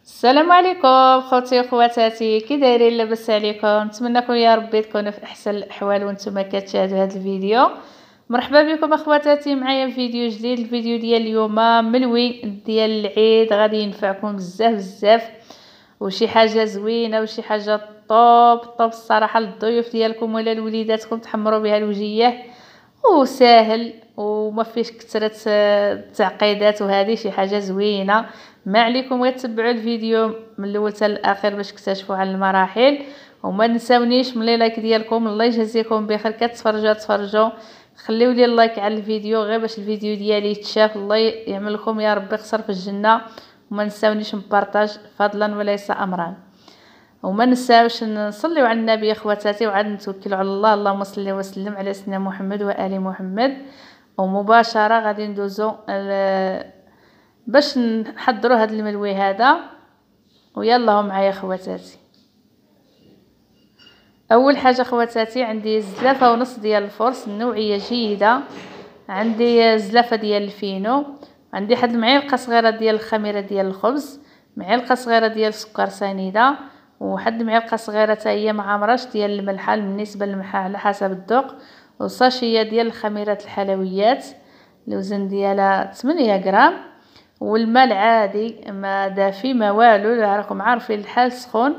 السلام عليكم خوتي وخواتاتي، كي دايرين؟ لاباس عليكم؟ نتمنىكم يا ربي تكونوا في احسن الاحوال وانتم كتشاهدوا هذا الفيديو. مرحبا بكم اخواتاتي معايا في فيديو جديد. الفيديو ديال اليوم ملوي ديال العيد، غادي ينفعكم بزاف بزاف وشي حاجه زوينه وشي حاجه طوب الصراحه للضيوف ديالكم ولا لوليداتكم، تحمروا بها الوجيه وساهل وما فيش كثرة التعقيدات، وهذه شي حاجه زوينه. ما عليكم غير تتبعوا الفيديو من الاول حتى الاخر باش تكتشفوا على المراحل، وما نساونيش من لي لايك ديالكم. الله يجزيكم بخير، كتفرجوا خليو لي اللايك على الفيديو غير باش الفيديو ديالي يتشاف. الله يعمل لكم يا ربي قصر في الجنه، وما نساونيش مبارطاج فضلا وليس امرا. وما نساوش نصليو على النبي اخواتاتي، وعاد نتوكلوا على الله. اللهم صل وسلم على سيدنا محمد وآل محمد. ومباشره غادي ندوزو باش نحضروا هذا الملوي هذا، ويلا معايا خواتاتي. اول حاجه خواتاتي عندي زلافه ونص ديال الفرص النوعيه جيده، عندي زلافه ديال الفينو، عندي واحد المعلقه صغيره ديال الخميره ديال الخبز، معلقه صغيره ديال السكر سنيده، وواحد المعلقه صغيره حتى هي مع مرش ديال الملح بالنسبه للملح على حسب الذوق، وصاشيه ديال الخميرات الحلويات الوزن ديالها 8 غرام، والماء العادي ما دافي ما والو، راكم عارفين الحال سخون.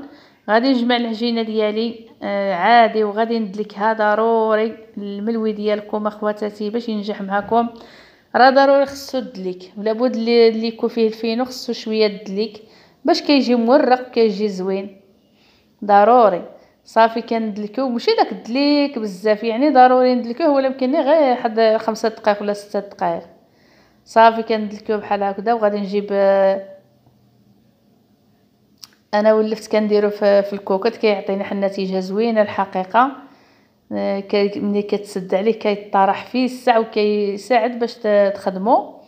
غادي نجمع العجينه ديالي عادي، وغادي ندلكها ضروري. الملوي ديالكم اخواتاتي باش ينجح معكم راه ضروري خصو الدليك، لابد اللي يكون فيه الفينو خصو شويه الدليك باش كيجي مورق كيجي زوين. ضروري صافي كندلكوه، ماشي داك الدليك بزاف يعني، ضروري ندلكوه ولا يمكن غير واحد 5 دقائق ولا 6 دقائق. صافي كندلكوه بحال هكذا، وغادي نجيب انا ولفت كنديرو في الكوكوط، كيعطينا حنا نتيجه زوينه الحقيقه. ملي كتسد عليه كيطرح فيه الساع وكيساعد باش تخدمو.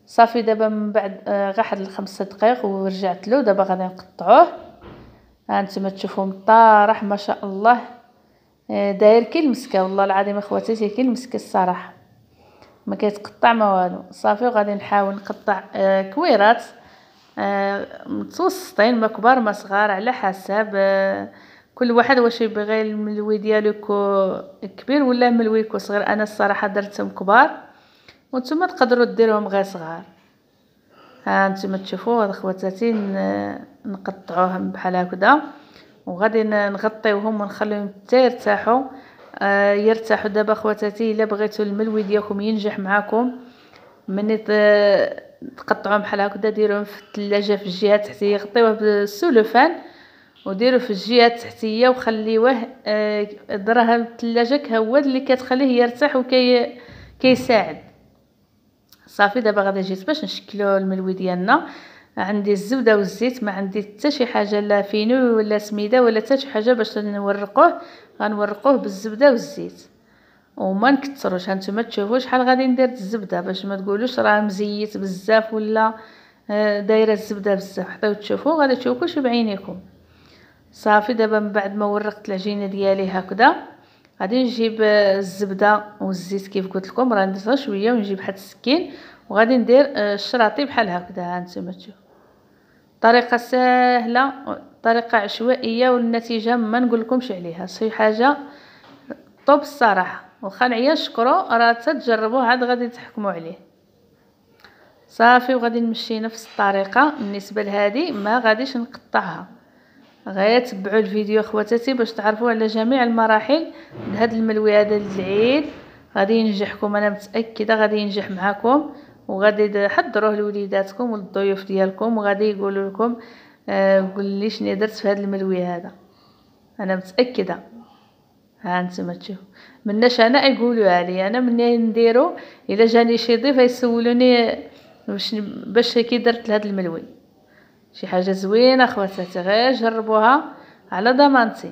صافي دابا من بعد غير واحد 5 دقائق ورجعت له. دابا غادي نقطعوه، ها انتما تشوفوا مطارح ما شاء الله، داير كي المسكه. والله العظيم اخواتي كي المسكه الصراحه، ما كيتقطع ما والو. صافي وغادي نحاول نقطع كويرات متوسطين، ما كبار ما صغار، على حسب كل واحد واش يبغي الملوي ديالو يكون كبير ولا ملوي يكون صغير. انا الصراحه درتهم كبار، وانتم تقدروا ديروهم غير صغار. ها انتم تشوفوا اخواتاتي نقطعوهم بحال هكذا، وغادي نغطيوهم ونخليهم حتى يرتاحوا. يرتاحوا. دابا اخواتاتي الا بغيتوا الملوي ديالكم ينجح معكم، ملي تقطعوهم بحال هكذا ديروهم في الثلاجه في الجهه التحتيه، غطيوه بالسلوفان وديروا في الجهه التحتيه وخليوه دراها الثلاجه كهواد اللي كتخليه يرتاح كيساعد. صافي دابا غادي جيت باش نشكلوا الملوي ديالنا. عندي الزبده والزيت، ما عندي حتى شي حاجه لا فينو ولا سميده ولا حتى شي حاجه باش نورقوه. غنورقوه بالزبده والزيت وما نكثروش. هانتوما تشوفوا شحال غادي ندير الزبده باش ما تقولوش راه مزيت بزاف ولا دايره الزبده بزاف. حطيو تشوفوا، غادي تشوفوا كلشي بعينيكم. صافي دابا من بعد ما ورقت العجينه ديالي هكذا، غادي نجيب الزبده والزيت كيف قلت لكم، راه ندير شويه، ونجيب واحد السكين وغادي ندير الشراطي بحال هكذا. ها انتما تشوفوا طريقه سهله، طريقه عشوائيه، والنتيجه ما نقول لكمش عليها. شي حاجه طوب الصراحه، واخا نعيا نشكرو راه تجربوه عاد غادي تحكموا عليه. صافي وغادي نمشي نفس الطريقه بالنسبه لهذه، ما غاديش نقطعها. غير تبعوا الفيديو اخواتاتي باش تعرفوا على جميع المراحل هذا الملوي هذا للعيد. غادي ينجحكم، انا متاكده غادي ينجح معكم، وغادي تحضروه لوليداتكم وللضيوف ديالكم، وغادي يقولوا لكم قول لي شنو درت في هذا الملوي هذا. انا متاكده. ها انتما تشوفوا مناش انا يقولوا لي، انا مني نديرو الا جاني شي ضيف يسولوني باش كي درت لهذا الملوي. شي حاجه زوينه اخواتاتي، غير جربوها على ضمانتي.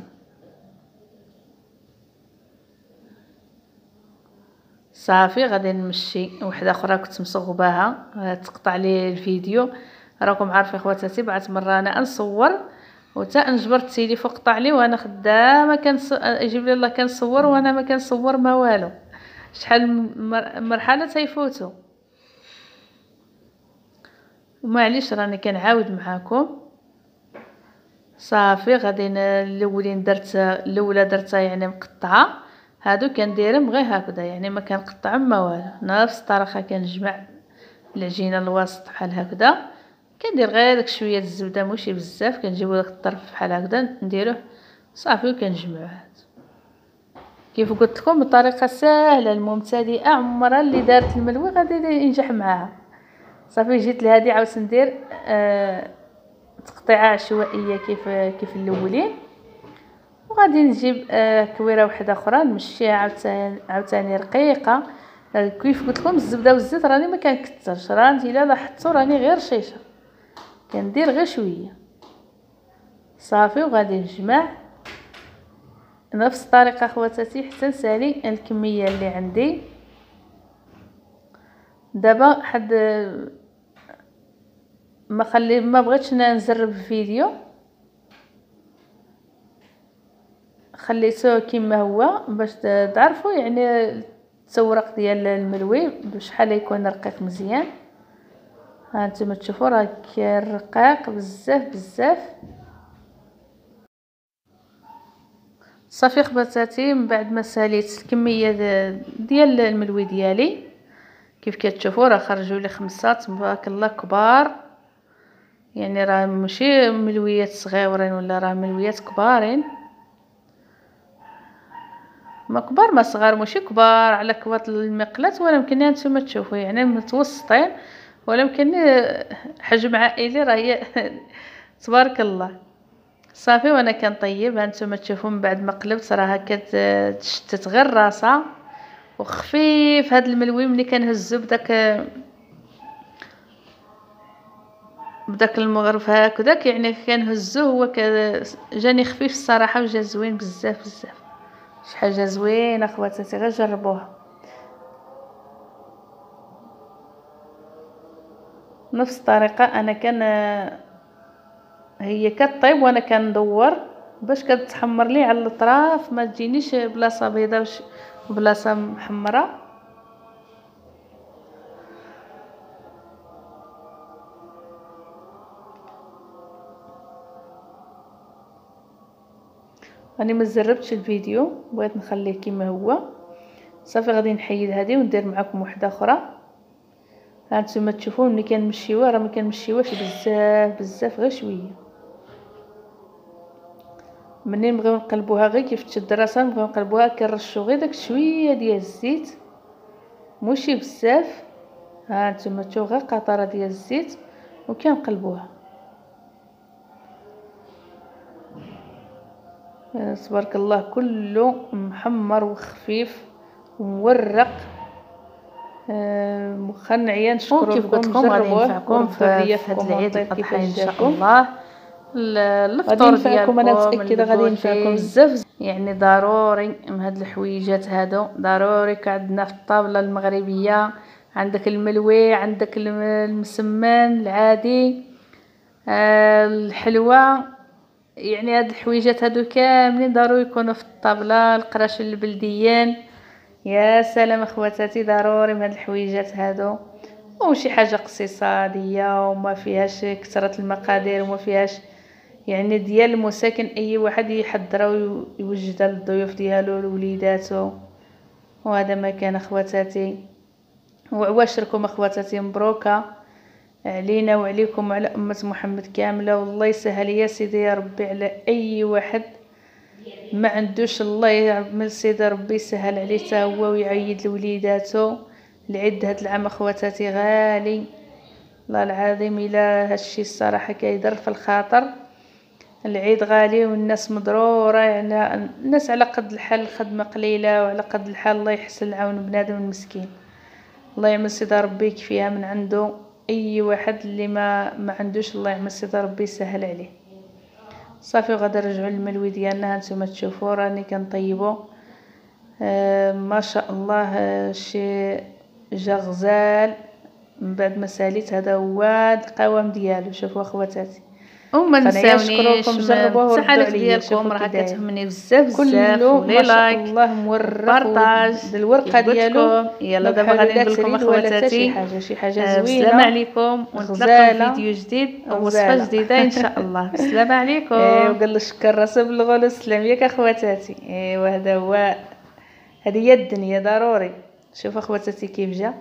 صافي غادي نمشي وحده اخرى كنت مصوباها تقطع لي الفيديو. راكم عارفين اخواتاتي بعض مره انا نصور وتا نجبر التليفون قطع لي وانا خدامه يجيب لي الله كنصور وانا ما كنصور ما والو. شحال مرحله تيفوتوا، ومعليش راني كنعاود معاكم. صافي غادي الاولين الاولى درتها يعني مقطعه، هادو كنديرهم غير هكذا يعني ما كنقطعهم ما والو، نفس الطريقه كنجمع العجينه الوسط بحال هكذا، كندير غير داك شويه الزبده ماشي بزاف، كنجيبو داك الطرف بحال هكذا نديروه صافي وكنجمعوه. كيف قلت لكم بطريقه سهله المبتدئه عمرها اللي دارت الملوي غادي ينجح معاها. صافي جيت لهادي عاوز ندير تقطيعه عشوائيه كيف الاولين، وغادي نجيب كويره واحده اخرى نمشيها عاوتاني رقيقه. كيف قلت لكم الزبده والزيت راني ما كنكثرش، راني الا لاحظتوا راني غير شيشه كندير غير شويه صافي. وغادي نجمع نفس الطريقه خواتاتي حتى نسالي الكميه اللي عندي. دابا حد ما بغيتش نزرب الفيديو، خليته كما هو باش تعرفوا يعني التورق ديال الملوي بشحال يكون رقيق مزيان. ها انتم تشوفوا راه رقيق بزاف بزاف. صافي خواتاتي من بعد ما ساليت الكميه ديال الملوي ديالي كيف كتشوفوا راه خرجوا لي 5 تبارك الله كبار، يعني راه ماشي ملويات صغيورين ولا راه ملويات كبارين، ما كبار ما صغار، ماشي كبار على كبات المقلات ولا يمكن نتوما تشوفوا يعني متوسطين، ولا يمكن حجم عائلي راه هي تبارك الله. صافي وانا كنطيب هانتوما تشوفوا من بعد ما قلبت راه كتشتت غير راسها وخفيف. هاد الملوي ملي كنهزو بداك المغرف هكذاك يعني كنهزوه هو جاني خفيف الصراحه وجا زوين بزاف بزاف. شي حاجه زوينه خواتاتي غير جربوها. نفس الطريقه انا هي كطيب وانا كندور باش كتحمر لي على الاطراف ما تجينيش بلاصه بيضاء وبلاصه محمره. راني ما جربتش الفيديو بغيت نخليه كما هو. صافي غادي نحيد هذه وندير معكم واحده اخرى. هانتوما تشوفوا ملي كنمشيوها راه ما كنمشيوهاش بزاف بزاف غير شويه. منين نبغيو نقلبوها غير كيف تشد راسها نبغيو نقلبوها كنرشوا غير داك شويه ديال الزيت ماشي بزاف. هانتوما تشوفوا غير قطره ديال الزيت وكنقلبوها. تبارك الله كله محمر وخفيف ومورق. مخنعيه نشكركم كيف قلت لكم غادي ينفعكم في هذا العيد الأضحى ان شاء الله. الفطور ديالكم انا متاكده غادي ينفعكم بزاف، يعني ضروري من هاد الحويجات هادو ضروري عندنا في الطابله المغربيه. عندك الملوي، عندك المسمن العادي، الحلوى، يعني هاد الحويجات هادو كاملين ضروري يكونوا في الطابله. القراشل البلديين يا سلام اخواتاتي ضروري من هاد الحويجات هادو، وشي حاجه اقتصاديه وما فيهاش كثره المقادير وما فيهاش يعني ديال المساكن اي واحد يحضرها ويوجدها للضيوف ديالو لوليداتو. وهذا ما كان اخواتاتي. وعواشركم اخواتاتي مبروكه علينا وعليكم وعلى امه محمد كامله، والله يسهل يا سيدي يا ربي على اي واحد ما عندوش الله يعمل سيدي ربي يسهل عليه حتى هو ويعيد لوليداتو. العيد هاد العام اخواتاتي غالي الله العظيم الا هادشي الصراحه كيضر في الخاطر. العيد غالي والناس مضروره، يعني الناس على قد الحال الخدمه قليله وعلى قد الحال الله يحسن العون بنادم المسكين. الله يعمل سيدي ربي يكفيها من عنده اي واحد اللي ما عندوش الله يعمل سيدي ربي يسهل عليه. صافي غادي نرجعوا للملوي ديالنا. هانتوما تشوفوا راني كنطيبو ما شاء الله شي جا غزال. من بعد ما ساليت هذا هو القوام ديالو. شوفوا اخواتاتي وما نساونيش جربوه بالصحه ديالكم، راه كتهمني بزاف بزاف، ولي لايك الله مورق بارطاج بالورقه ديالو. يلا دابا غادي نقول لكم اخواتاتي شي حاجه زوينه. السلام عليكم، ونتلاقاو في فيديو جديد ووصفه جديده ان شاء الله. السلام عليكم. وقال الشكر راسه بالغول السلام ياك اخواتاتي. وهذا هو، هذه هي الدنيا ضروري. شوف اخواتاتي كيف جا،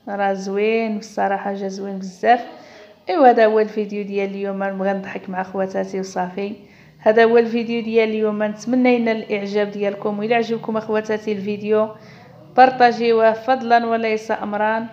راه زوين بصراحه، جا زوين بزاف. هذا هو الفيديو ديال اليوم، نبغي نضحك مع خواتاتي وصافي. هذا هو الفيديو ديال اليوم، نتمنى ينال الاعجاب ديالكم. الى عجبكم اخواتاتي الفيديو بارطاجيوه فضلا وليس امرا.